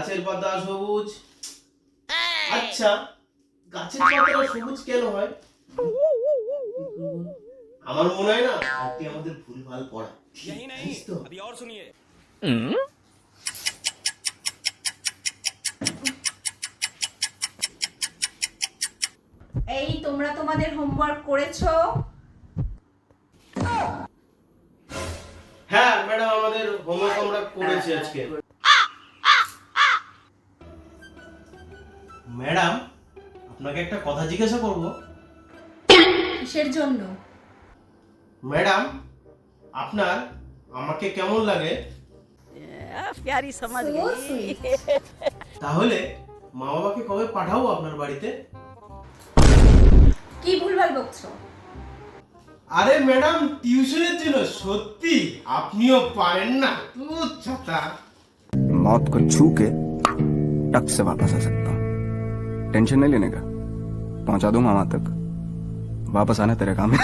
গাছের পাতা সবুজ। আচ্ছা, গাছের পাতাটা সবুজ কেন হয়? আমার মনে হয় না আজকে আমাদের ভুলভাল পড়া। यही नहीं জানিস তো? अभी और सुनिए। এই তোমরা তোমাদের হোমওয়ার্ক করেছো? হ্যাঁ ম্যাডাম, আমাদের হোমওয়ার্ক আমরা করেছি আজকে। ম্যাডাম, আপনাকে একটা কথা জিজ্ঞাসা করব। কিসের জন্য? ম্যাডাম, আপনার আমাকে কেমন লাগে? प्यारी समझ So गई। sweet. তাহলে মা বাবাকে কবে পাঠাবো আপনার বাড়িতে? কি ভুলভাল বকছো? আরে ম্যাডাম, টিউশনের জন্য। সত্যি আপনিও পারেন না। ছাতা। मौत को छू के टक से वापस आ सकता हूँ। टेंशन नहीं लेने का, पहुंचा दूं मामा तक। वापस आना तेरे काम है।